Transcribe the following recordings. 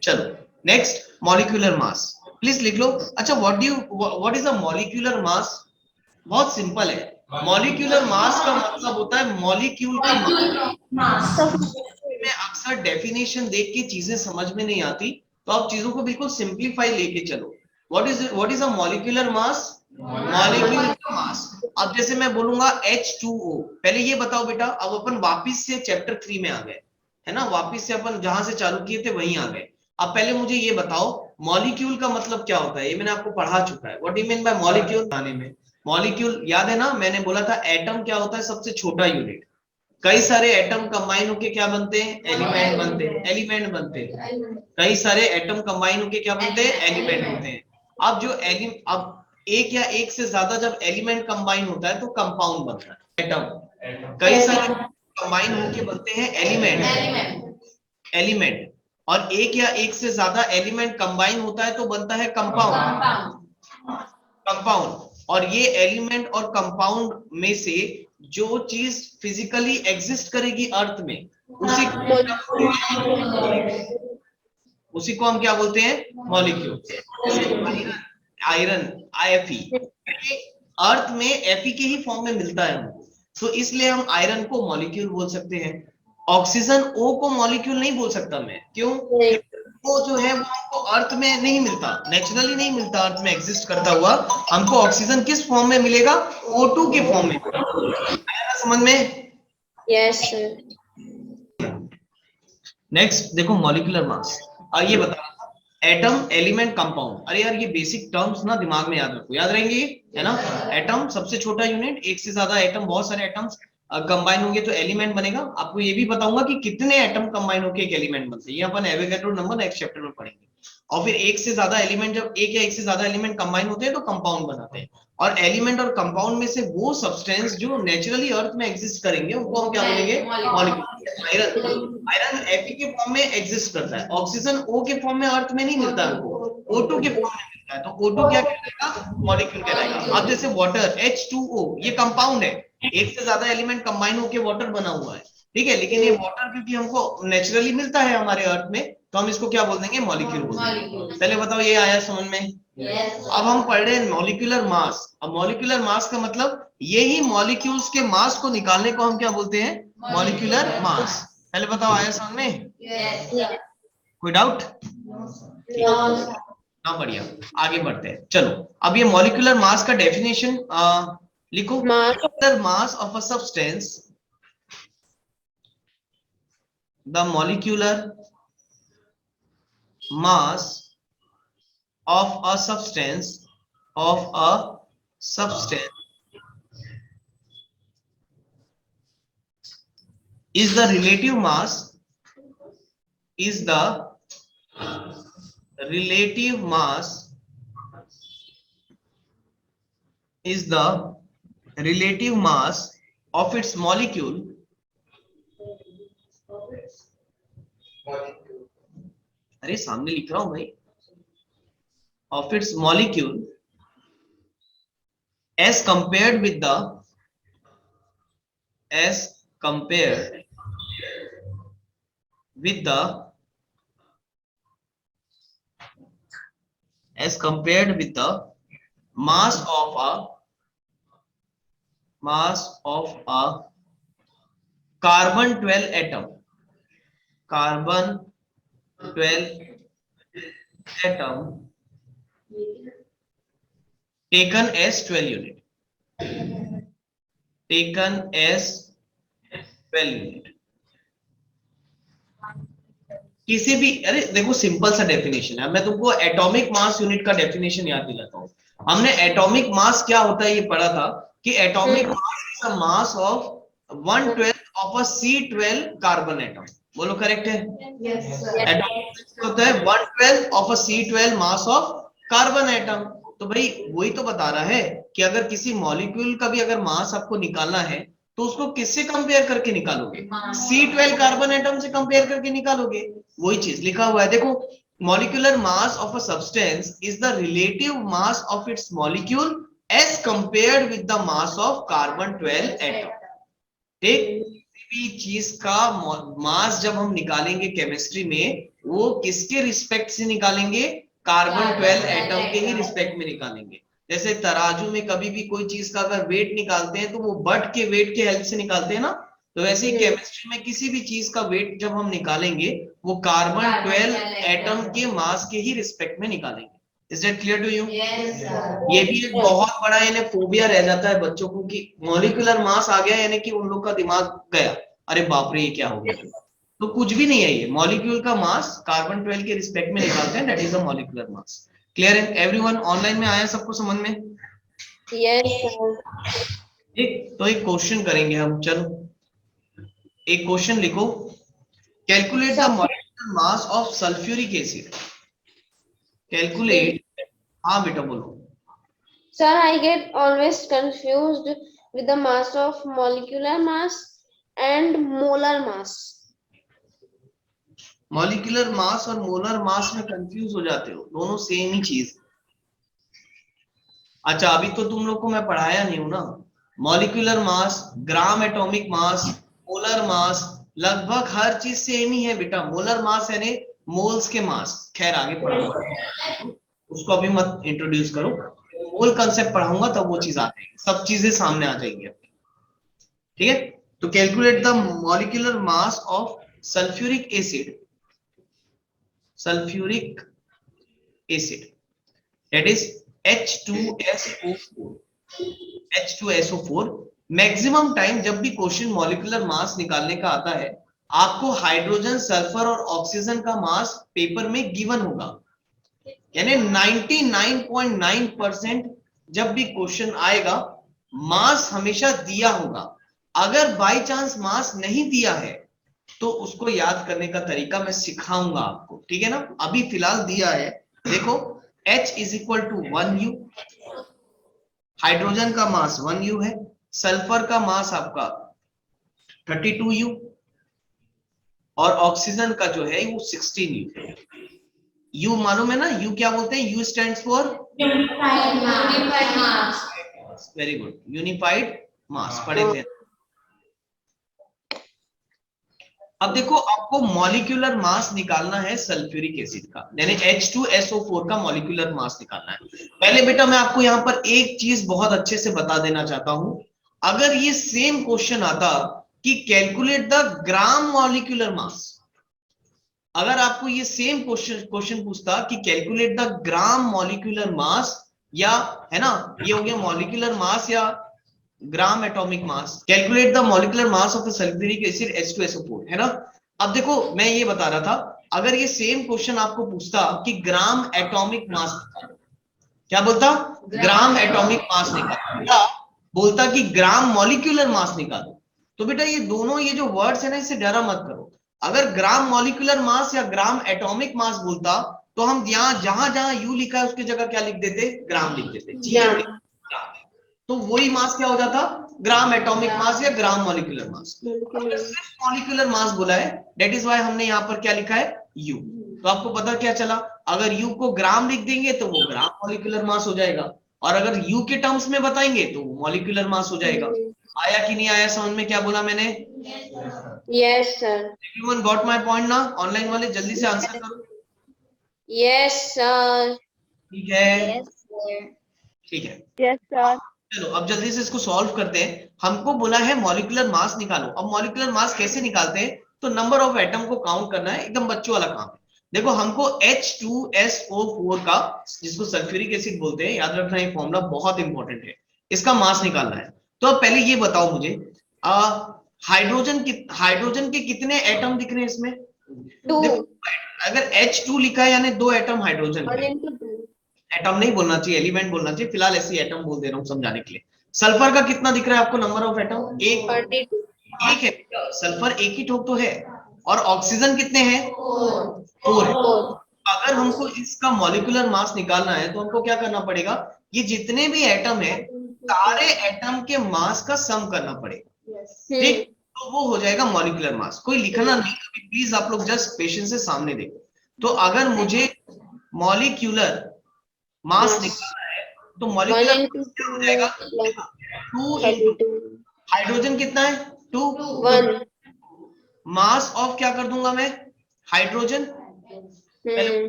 चलो next, molecular mass please लिख लो। अच्छा, what is a molecular mass? बहुत सिंपल है। मॉलिक्यूलर मास का मतलब होता है मॉलिक्यूल का मास। में अक्सर डेफिनेशन देख के चीजें समझ में नहीं आती, तो आप चीजों को बिल्कुल सिंप्लीफाई लेके चलो। What is a molecular mass? Molecule का मास। अब जैसे मैं बोलूंगा H2O, पहले ये बताओ बेटा, अब अपन वापिस से चैप्टर 3 में आ गए, है ना, वापिस से अपन जहां से चालू किए थे वहीं आ गए। अब पहले मुझे ये बताओ मॉलिक्यूल का मतलब क्या होता है? ये मैंने आपको पढ़ा चुका है। What do you mean by molecule? आने में मॉलिक्यूल याद है ना, मैंने बोला था एटम क्या होता है? सबसे छोटा यूनिट। कई सारे एटम कंबाइन होके क्या बनते हैं? एलिमेंट बनते हैं। एलिमेंट बनते हैं, कई सारे एटम कंबाइन होके क्या बनते हैं? एलिमेंट होते हैं। अब जो अब एक या एक से ज्यादा जब एलिमेंट कंबाइन होता है तो कंपाउंड बनता है। एटम कई सारे कंबाइन होके बनते हैं एलिमेंट। एलिमेंट और एक या एक से ज्यादा एलिमेंट कंबाइन होता है तो बनता है कंपाउंड। कंपाउंड और ये एलिमेंट और कंपाउंड में से जो चीज फिजिकली एग्जिस्ट करेगी अर्थ में, उसी को हम क्या बोलते हैं? मॉलिक्यूल। आयरन Fe अर्थ में Fe के ही फॉर्म में मिलता है हमको, तो इसलिए हम आयरन को मॉलिक्यूल बोल सकते हैं। ऑक्सीजन O को मॉलिक्यूल नहीं बोल सकता मैं, क्यों? वो जो है वो हमको अर्थ में नहीं मिलता, नेचुरली नहीं मिलता। अर्थ में एग्जिस्ट करता हुआ हमको ऑक्सीजन किस फॉर्म में मिलेगा? O2 के फॉर्म में। आया ना समझ में? Yes sir. नेक्स्ट देखो मॉलिक्यूलर मास। अब ये बता, एटम, एलिमेंट, कंपाउंड। अरे यार ये बेसिक टर्म्स ना दिमाग में याद रखो, याद रहेंगे, है ना। एटम सबसे छोटा यूनिट, एक से ज्यादा एटम, बहुत सारे एटम्स कंबाइन होंगे तो एलिमेंट बनेगा। आपको ये भी बताऊंगा कि कितने एटम कंबाइन होकर एक एलिमेंट बनते हैं, ये अपन एवोगैड्रो नंबर नेक्स्ट चैप्टर में पढ़ेंगे। और फिर एक से ज्यादा एलिमेंट, जब एक या एक से ज्यादा एलिमेंट कंबाइन होते हैं तो कंपाउंड बनाते हैं। और एलिमेंट और कंपाउंड में से वो सब्सटेंस जो नेचुरली अर्थ में एग्जिस्ट करेंगे उनको हम क्या बोलेंगे? मॉलिक्यूल। आयरन Fe के फॉर्म में एग्जिस्ट करता है, ऑक्सीजन O के फॉर्म में अर्थ में नहीं मिलता है, हमको O2 के फॉर्म में मिलता है, तो O2 क्या कहलाएगा? मॉलिक्यूल कहलाएगा। अब जैसे वाटर H2O, ये कंपाउंड है, एक से ज्यादा एलिमेंट कंबाइन होकर वाटर बना हुआ है, ठीक है, लेकिन ये वाटर क्योंकि हमको नेचुरली मिलता है हमारे अर्थ में, तो हम इसको क्या बोल देंगे? मॉलिक्यूल बोल देंगे। पहले बताओ ये आया समझ में? अब हम पढ़ रहे हैं मॉलिक्यूलर मास। अब मॉलिक्यूलर मास का मतलब यही मॉलिक्यूल्स के मास को निकालने को हम क्या बोलते हैं? Molecular mass. पहले बताओ आया समझ में? कोई डाउट? ना, बढ़िया, आगे बढ़ते हैं। चलो अब ये मॉलिक्यूलर मास का डेफिनेशन लिखो। Molecular mass of a substance, the molecular mass of a substance is the relative mass of its molecule अरे सामने लिख रहा हूं भाई, of its molecule as compared with the mass of a carbon 12 atom, taken as 12 unit, किसी भी, अरे देखो सिंपल सा डेफिनेशन है, मैं तुमको एटॉमिक मास यूनिट का डेफिनेशन याद दिलाता हूँ। हमने एटॉमिक मास क्या होता है ये पढ़ा था कि atomic mass is a mass of 1/12 of a C12 carbon atom. बोलो करेक्ट है? एटॉमिक होता है 1/12 of a C12 mass of carbon atom. तो भाई वही तो बता रहा है कि अगर किसी मॉलिक्यूल का भी अगर मास आपको निकालना है तो उसको किससे कंपेयर करके निकालोगे? C12 कार्बन एटम से कंपेयर करके निकालोगे। वही चीज लिखा हुआ है, देखो, molecular mass of a substance is the relative mass of its molecule as compared with the mass of carbon 12 atom. ठीक, किसी भी चीज का मास जब हम निकालेंगे केमिस्ट्री में वो किसके रिस्पेक्ट से निकालेंगे? कार्बन 12 एटम के ही रिस्पेक्ट में निकालेंगे। जैसे तराजू में कभी भी कोई चीज का अगर वेट निकालते हैं तो वो बट के वेट के हेल्प से निकालते हैं ना, तो वैसे ही केमिस्ट्री में किसी भी चीज का वेट जब हम निकालेंगे वो कार्बन 12 एटम के मास के ही रिस्पेक्ट में निकालेंगे। Is that clear to you? ये भी एक बहुत बड़ा यानी फोबिया रह जाता है बच्चों को कि मॉलिक्यूलर मास आ गया यानी कि उन लोग का दिमाग गया, अरे बाप रे ये क्या हो गया। तो कुछ भी नहीं है, ये मॉलिक्यूल का मास कार्बन 12 के रिस्पेक्ट में निकालते हैं, that is the molecular mass. Clear है एवरीवन? ऑनलाइन में आया सबको समझ में? ठीक, तो एक क्वेश्चन करेंगे हम, चलो एक क्वेश्चन लिखो। Calculate the molecular mass of sulphuric acid. Calculate, हाँ बेटा बोलो। Sir, I get always confused with the mass of molecular mass and molar mass. Molecular mass और मोलर मास में कंफ्यूज हो जाते हो, दोनों सेम ही चीज। अच्छा अभी तो तुम लोग को मैं पढ़ाया नहीं हूं ना। Molecular mass, gram atomic mass, molar mass, लगभग हर चीज सेम ही है बेटा। मोलर मास यानी मोल्स के मास, खैर आगे पढ़ाऊंगा उसको, अभी मत इंट्रोड्यूस करो। मोल कंसेप्ट पढ़ाऊंगा तब वो चीज आ जाएगी, सब चीजें सामने आ जाएंगी। ठीक है, तो calculate the molecular mass of sulphuric acid. Sulphuric acid that is H2SO4। H2SO4 maximum time जब भी क्वेश्चन मॉलिक्यूलर मास निकालने का आता है, आपको हाइड्रोजन, सल्फर और ऑक्सीजन का मास पेपर में गिवन होगा। यानी 99.9% जब भी क्वेश्चन आएगा मास हमेशा दिया होगा। अगर बाय चांस मास नहीं दिया है तो उसको याद करने का तरीका मैं सिखाऊंगा आपको, ठीक है ना। अभी फिलहाल दिया है, देखो H is equal to 1U, hydrogen का मास 1U है, सल्फर का मास आपका 32U और ऑक्सीजन का जो है वो 16U। U मालूम है ना, U क्या बोलते हैं? U stands for unified mass. Very good, unified mass पढ़े थे। अब देखो आपको मॉलिक्यूलर मास निकालना है सल्फ्यूरिक एसिड का, यानी H2SO4 का मॉलिक्यूलर मास निकालना है। पहले बेटा मैं आपको यहाँ पर एक चीज बहुत अच्छे से बता देना चाहता हूं। अगर ये सेम क्वेश्चन आता कि calculate the gram molecular mass, अगर आपको ये सेम क्वेश्चन पूछता कि calculate the gram molecular mass, या है ना, ये हो गया मॉलिक्यूलर मास या gram atomic mass, calculate the molecular mass of sulphuric acid H2SO4, है ना। अब देखो मैं ये बता रहा था, अगर ये सेम क्वेश्चन आपको पूछता कि ग्राम एटॉमिक मास निकालो, क्या बोलता? ग्राम एटॉमिक मास निकालो, या बोलता कि ग्राम मॉलिक्यूलर मास निकालो। तो बेटा ये दोनों ये जो वर्ड्स है ना, इससे डरा मत करो। अगर ग्राम मॉलिक्यूलर मास या ग्राम एटॉमिक मास बोलता तो हम यहाँ जहां जहां यू लिखा है उसकी जगह क्या लिख देते? ग्राम लिख देते। तो वही मास क्या हो जाता? ग्राम एटॉमिक मास या ग्राम मॉलिक्यूलर मास। सिर्फ मॉलिक्यूलर मास बोला है, दैट इज व्हाई हमने यहाँ पर क्या लिखा है? यू। तो आपको पता क्या चला, अगर यू को ग्राम लिख देंगे तो वो ग्राम मॉलिक्यूलर मास हो जाएगा, और अगर यू के टर्म्स में बताएंगे तो वो मॉलिक्यूलर मास हो जाएगा। आया कि नहीं आया समझ में? क्या बोला मैंने? Yes sir. Everyone got my point ना? ऑनलाइन वाले जल्दी से आंसर करो। Yes sir. ठीक है, ठीक है। Yes sir. चलो अब जल्दी से इसको सॉल्व करते हैं। हमको बोला है मॉलिक्यूलर मास निकालो। अब मॉलिक्यूलर मास कैसे निकालते हैं? तो नंबर ऑफ एटम को काउंट करना है, एकदम बच्चों वाला काम है। देखो हमको H2SO4 का, जिसको सल्फ्यूरिक एसिड बोलते हैं, याद रखना ये फॉर्मूला बहुत इंपॉर्टेंट है, इसका मास निकालना है। तो अब पहले ये बताओ मुझे, हाइड्रोजन के कितने एटम दिख रहे हैं इसमें? देखो अगर H2 लिखा है यानी 2 एटम हाइड्रोजन के, एटम नहीं बोलना चाहिए, एलिमेंट बोलना चाहिए, फिलहाल ऐसे एटम बोल दे रहा हूं समझाने के लिए। सल्फर का कितना दिख रहा है आपको नंबर ऑफ एटम? एक है, सल्फर एक ही ठोक तो है। और ऑक्सीजन कितने हैं? 4 है। अगर हमको इसका मॉलिक्यूलर मास निकालना है तो हमको क्या करना पड़ेगा? ये जितने भी एटम है सारे एटम के मास का सम करना पड़ेगा, ठीक? तो वो हो जाएगा मॉलिक्यूलर मास। कोई लिखना नहीं, प्लीज आप लोग जस्ट पेशेंस से सामने देखो। तो अगर मुझे मॉलिक्यूलर मास निकालना है तो मॉलिक्यूलर क्या हो जाएगा? 2 हाइड्रोजन कितना है? 2। मास ऑफ क्या कर दूंगा मैं? हाइड्रोजन पहले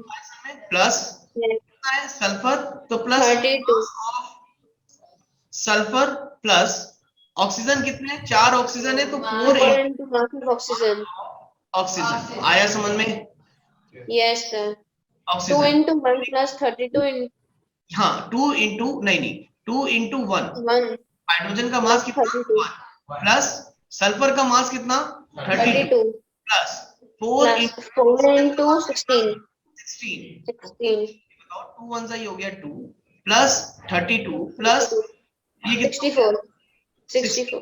प्लस कितना है सल्फर, तो प्लस 32 सल्फर प्लस ऑक्सीजन कितने, 4 ऑक्सीजन है तो 4 into mass of oxygen. Oxygen. आया समझ में? Yes, sir. 2 oxygen into 1 plus 32 into हाँ 2 इंटू नहीं 2 इंटू 1, 1 हाइड्रोजन का मास plus कितना 32 प्लस सल्फर का मास कितना 32 32 प्लस 4 plus 4 into 16 16, 16 2 1 सा ही हो गया 2 प्लस 32 प्लस ये कितना 64 64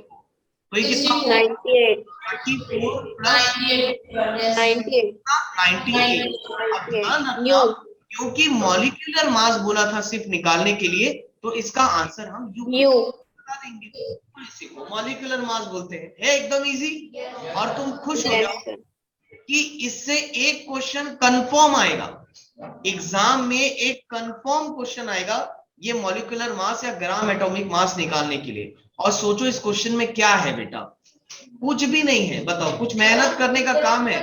तो ये कितना 98 34 प्लस 98 98। अब ध्यान रखना U क्योंकि मॉलिक्यूलर मास बोला था सिर्फ निकालने के लिए, तो इसका आंसर हम U बता देंगे। इसी को मॉलिक्यूलर मास बोलते हैं। है एकदम इजी। और तुम खुश हो yes जाओ sir. कि इससे एक क्वेश्चन कंफर्म आएगा एग्जाम में, एक कंफर्म क्वेश्चन आएगा ये मॉलिक्यूलर मास या ग्राम एटॉमिक मास निकालने के लिए। और सोचो इस क्वेश्चन में क्या है बेटा, कुछ भी नहीं है। बताओ, कुछ मेहनत करने का काम है।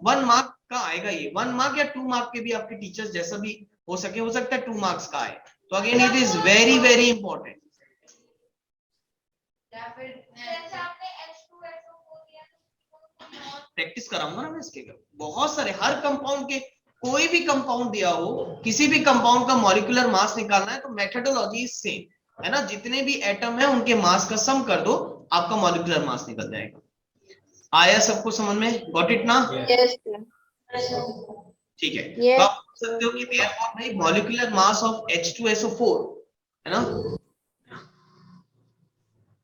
1 मार्क का आएगा ये, 1 मार्क या 2 मार्क के भी आपके टीचर्स जैसा भी हो सके, हो सकता है 2 मार्क्स का आए। तो again it is very very important. Practice कराऊंगा ना मैं इसके, बहुत सारे हर कंपाउंड के, कोई भी कंपाउंड दिया हो, किसी भी कंपाउंड का मॉलिक्यूलर मास निकालना है तो मेथोडोलॉजी सेम है ना। जितने भी एटम है उनके मास का सम कर दो, आपका मॉलिक्यूलर मास निकल जाएगा। आया सबको समझ में? गॉट इट ना? yes sir. ठीक है। तो yes आप बोल सकते हो कि देयरफॉर भाई मॉलिक्यूलर मास ऑफ H2SO4 है ना,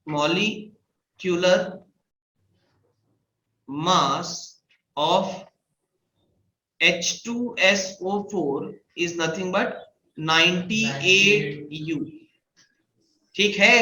molecular mass of H2SO4 is nothing but 98 U। ठीक है।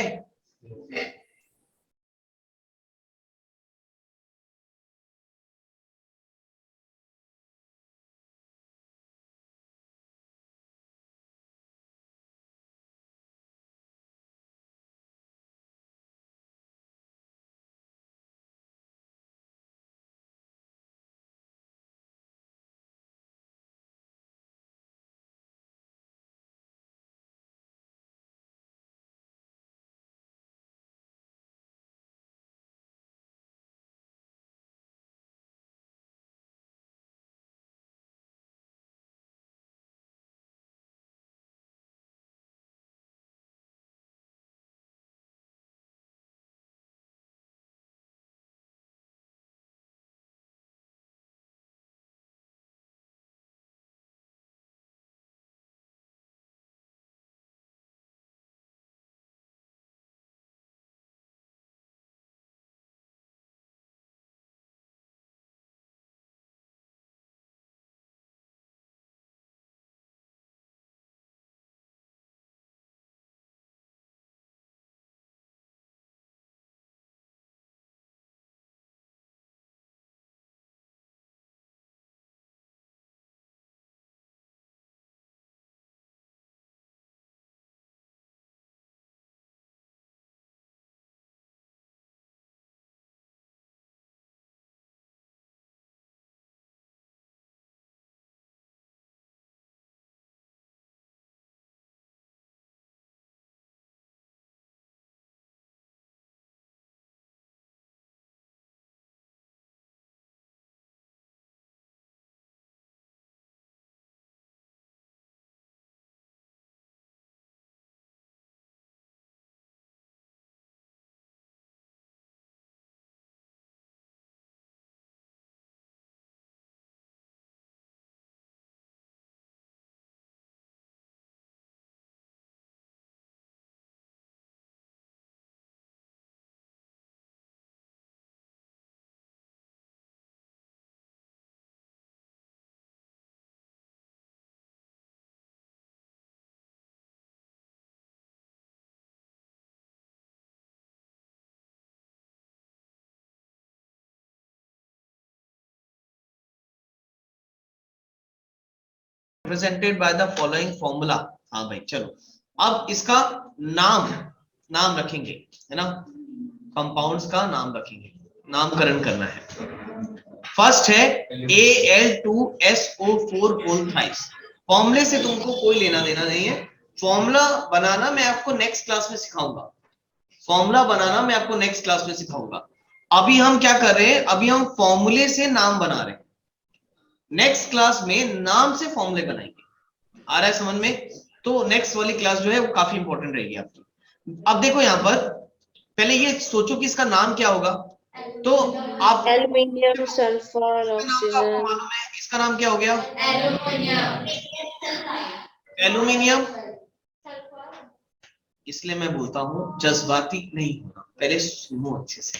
Represented by the following formula। हाँ भाई चलो, अब इसका नाम नाम रखेंगे है ना, कंपाउंड्स का नाम रखेंगे, नामकरण करना है। फर्स्ट है Al2SO4 होल थ्राइस। फॉर्मूले से तुमको कोई लेना देना नहीं है, फॉर्मूला बनाना मैं आपको नेक्स्ट क्लास में सिखाऊंगा, फॉर्मूला बनाना मैं आपको नेक्स्ट क्लास में सिखाऊंगा। अभी हम क्या कर रहे हैं, अभी हम फॉर्मूले से नाम बना रहे हैं, नेक्स्ट क्लास में नाम से फॉर्मूले बनाएंगे। आ रहा है समझ में? तो नेक्स्ट वाली क्लास जो है वो काफी इंपॉर्टेंट रहेगी आपकी। अब देखो यहाँ पर पहले ये सोचो कि इसका नाम क्या होगा, तो आप एल्यूमिनियम, सल्फर, आपको ऑक्सीजन। मालूम है इसका नाम क्या हो गया? एल्यूमिनियम। इसलिए मैं बोलता हूँ जज्बाती नहीं होना, पहले सुनो अच्छे से।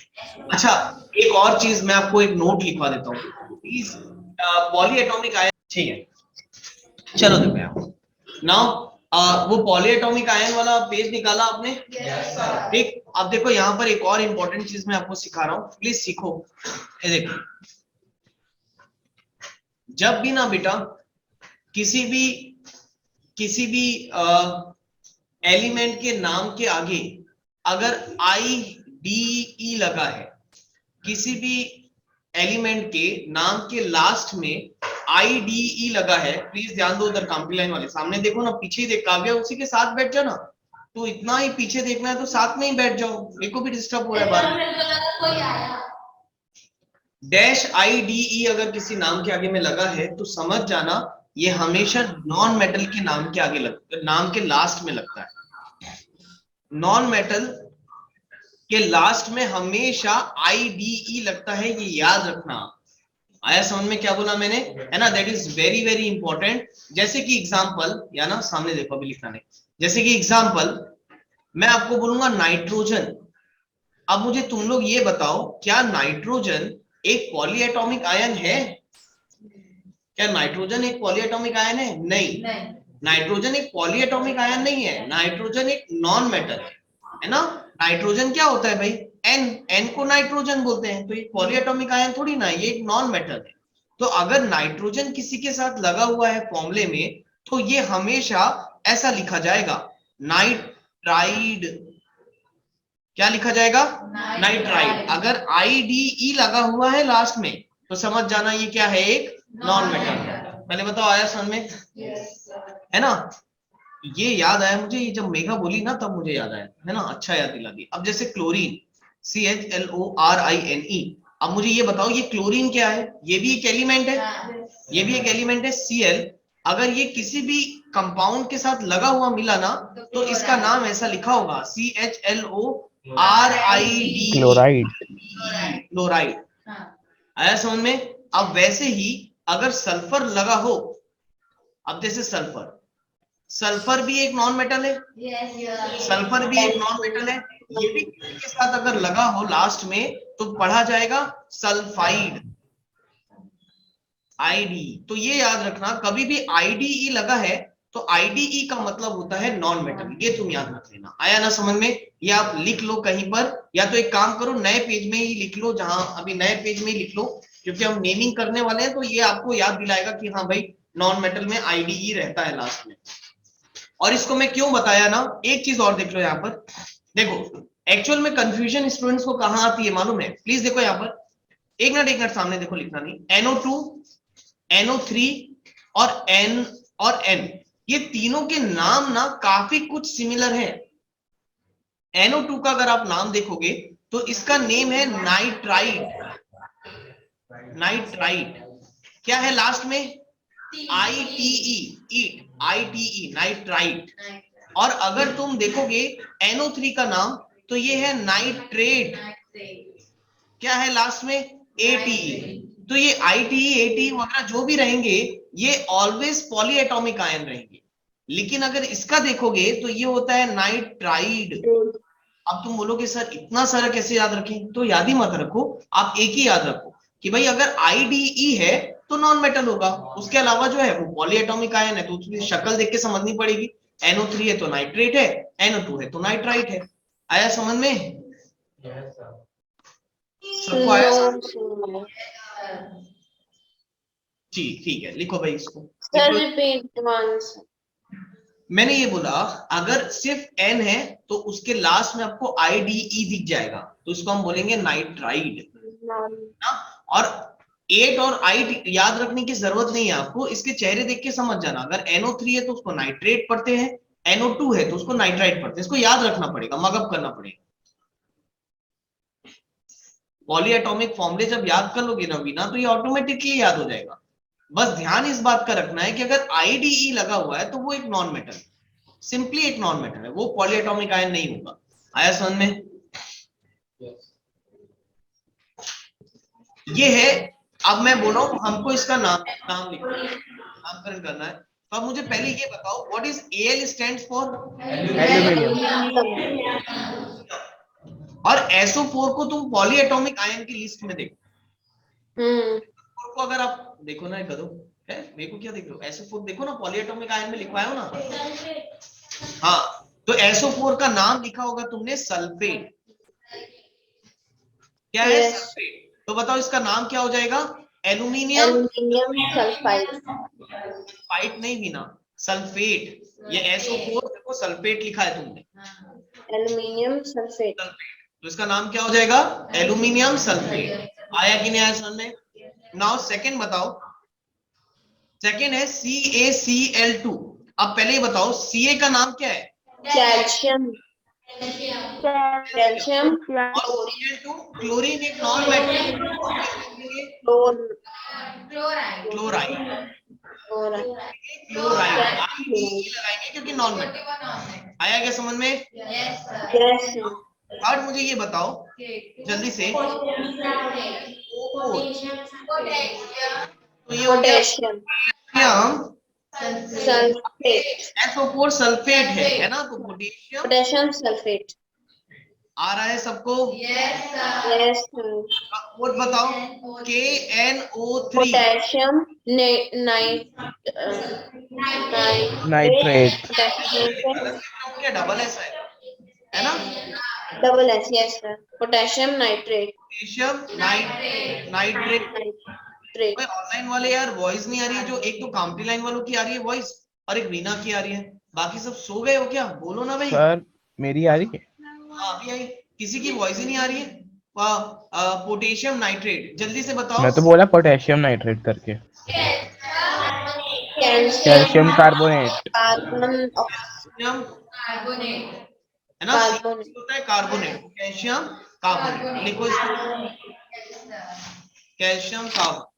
अच्छा, एक और चीज मैं आपको एक नोट लिखवा देता हूँ प्लीज। पॉलीएटॉमिक आयन, ठीक है, चलो देखो यहाँ नाउ वो पॉलीएटॉमिक आयन वाला पेज निकाला आपने? ठीक, अब देखो यहाँ पर एक और इंपॉर्टेंट चीज मैं आपको सिखा रहा हूँ, प्लीज सीखो। ये देखो, जब भी ना बेटा किसी भी एलिमेंट के नाम के आगे अगर IDE लगा है, किसी भी एलिमेंट के नाम के लास्ट में IDE लगा है, प्लीज ध्यान दो, उधर काम्पी लाइन वाले सामने देखो ना, पीछे ही देख, काव्या उसी के साथ बैठ जाओ ना, तो इतना ही पीछे देखना है तो साथ में ही बैठ जाओ, मेरे को भी डिस्टर्ब हो रहा है बार। डैश IDE अगर किसी नाम के आगे में लगा है तो समझ जाना ये हमेशा नॉन मेटल के नाम के आगे नाम के लास्ट में लगता है। नॉन मेटल के लास्ट में हमेशा IDE लगता है, ये याद रखना। आया समझ में क्या बोला मैंने, है ना? That is very very important. जैसे कि एग्जांपल, या ना सामने देखो, अभी लिखना नहीं, जैसे कि एग्जांपल मैं आपको बोलूंगा नाइट्रोजन। अब मुझे तुम लोग ये बताओ, क्या नाइट्रोजन एक पॉलीएटॉमिक आयन है? क्या नाइट्रोजन एक पॉलीएटॉमिक आयन है? नहीं, नाइट्रोजन एक पॉलीएटॉमिक आयन नहीं है, नाइट्रोजन एक नॉन मेटल है ना। नाइट्रोजन क्या होता है भाई? एन को नाइट्रोजन बोलते हैं, तो ये पॉलीएटॉमिक आयन थोड़ी ना, ये एक नॉन मेटल है। तो अगर नाइट्रोजन किसी के साथ लगा हुआ है फॉर्मूले में, तो ये हमेशा ऐसा लिखा जाएगा, नाइट्राइड। क्या लिखा जाएगा? नाइट्राइड। अगर IDE लगा हुआ है लास्ट में तो समझ जाना ये क्या है, एक नॉन मेटल। पहले बताओ, आया समझ में? है ना? ये याद आया मुझे, ये जब मेघा बोली ना तब मुझे याद आया, है ना? अच्छा याद दिला दी। अब जैसे क्लोरीन, CHLORINE, अब मुझे ये बताओ ये क्लोरीन क्या है? ये भी एक एलिमेंट है, ये भी एक एलिमेंट है Cl। अगर ये किसी भी कंपाउंड के साथ लगा हुआ मिला ना तो इसका नाम ऐसा लिखा होगा, CHLORID, क्लोराइड। क्लोराइड। आया समझ में? अब वैसे ही अगर सल्फर लगा हो, अब जैसे सल्फर भी एक नॉन मेटल है, सल्फर भी एक नॉन मेटल है, ये भी के साथ अगर लगा हो लास्ट में तो पढ़ा जाएगा सल्फाइड, ID। तो ये याद रखना, कभी भी IDE लगा है तो IDE का मतलब होता है नॉन मेटल, ये तुम याद रख लेना। आया ना समझ में? ये आप लिख लो कहीं पर, या तो एक काम करो नए पेज में ही लिख लो, जहां अभी नए पेज में ही लिख लो, क्योंकि हम नेमिंग करने वाले हैं तो ये आपको याद दिलाएगा कि हाँ भाई नॉन मेटल में IDE रहता है लास्ट में। और इसको मैं क्यों बताया ना, एक चीज और देख लो यहाँ पर, देखो एक्चुअल में कंफ्यूजन स्टूडेंट्स को कहां आती है मालूम है? प्लीज देखो यहाँ पर, एक मिनट सामने देखो, लिखना नहीं। NO2, NO3 और N, ये तीनों के नाम ना काफी कुछ सिमिलर है। NO2 का अगर आप नाम देखोगे तो इसका नेम है नाइट्राइड। नाइट्राइड क्या है लास्ट में? ITE, nitride. और अगर तुम देखोगे NO3 का नाम तो ये है नाइट्रेट। क्या है लास्ट में? ATE। तो ये ITE, ATE वगैरह जो भी रहेंगे ये ऑलवेज पॉलीएटॉमिक आयन रहेंगे। लेकिन अगर इसका देखोगे तो ये होता है नाइट्राइड। अब तुम बोलोगे सर इतना सारा कैसे याद रखें? तो याद ही मत रखो, आप एक ही याद रखो कि भाई अगर IDE है तो नॉन मेटल होगा, उसके अलावा जो है वो पॉलीएटॉमिक आयन है, तो उसकी शक्ल देख के समझनी पड़ेगी। NO3 है तो नाइट्रेट है, NO2 है तो नाइट्राइट है। आया समझ में? सबको आया समझ? ठीक है, लिखो भाई इसको। Sir repeat once. मैंने ये बोला अगर सिर्फ N है तो उसके लास्ट में आपको IDE दिख जाएगा, तो इसको हम बोलेंगे नाइट्राइड ना। और 8 और 8 याद रखने की जरूरत नहीं है आपको, इसके चेहरे देख के समझ जाना। अगर NO3 है तो उसको नाइट्रेट पढ़ते हैं, NO2 है तो उसको नाइट्राइट पढ़ते हैं। इसको याद रखना पड़ेगा, मगअप करना पड़ेगा। पॉलीएटॉमिक फॉर्मूले जब याद कर लोगे ना बिना, तो ये ऑटोमेटिकली याद हो जाएगा। बस ध्यान इस बात का रखना है कि अगर IDE लगा हुआ है तो वो एक नॉन मेटल, सिंपली एक नॉन मेटल है, वो पॉलीएटॉमिक आयन नहीं होगा। आया समझ में? ये है। अब मैं बोल रहा हूं हमको इसका नाम लिखना है, नामकरण करना है। तो अब मुझे पहले ये बताओ, what is AL stands for? और SO4 को तुम पॉलीएटॉमिक आयन की लिस्ट में देखो। को अगर आप देखो ना, करो है, मेरे को क्या देख रहे हो? SO4 देखो ना, पॉलीएटॉमिक आयन में लिखवाया हो ना। हाँ, तो SO4 का नाम लिखा होगा तुमने सल्फेट। क्या है? सल्फेट। तो बताओ इसका नाम क्या हो जाएगा? Aluminium sulphide. सल्फाइड नहीं भी ना, सल्फेट। ये SO4 देखो सल्फेट लिखा है तुमने, एल्यूमिनियम सल्फेट। तो इसका नाम क्या हो जाएगा? Aluminium sulphate. आया कि नहीं आया समझ में? नाउ सेकंड बताओ, सेकंड है CaCl2। अब पहले ये बताओ CA का नाम क्या है? कैल्शियम। कैल्शियम और Cl2 क्लोरीन, एक नॉन मेटल। क्लोराइड लगाएंगे क्योंकि नॉन मेटल। आया क्या समझ में? थर्ड मुझे ये बताओ जल्दी से, तो ये हो गया पोटेशियम सल्फेट। SO4 सल्फेट है ना, तो पोटेशियम सल्फेट। आ रहा है सबको? यस। कोड बताओ। KNO3 potassium Nitrate. क्या डबल एस है ना? Double S. Yes sir. Potassium nitrate. Potassium nitrate. Online वाले यार वॉइस नहीं आ रही है, जो एक तो कामटी लाइन वालों की आ रही है वॉइस और एक रीना की आ रही है, बाकी सब सो गए हो क्या? बोलो ना भाई। सर मेरी आ रही है? अभी आई, किसी की वॉइस ही नहीं आ रही है। पोटेशियम नाइट्रेट, जल्दी से बताओ। मैं तो बोला पोटेशियम नाइट्रेट करके। Calcium carbonate. कैल्शियम है ना, होता है कार्बोनेट, कैल्शियम कार्बोनेट। लिखो इसको, कैल्शियम कार्बोनेट।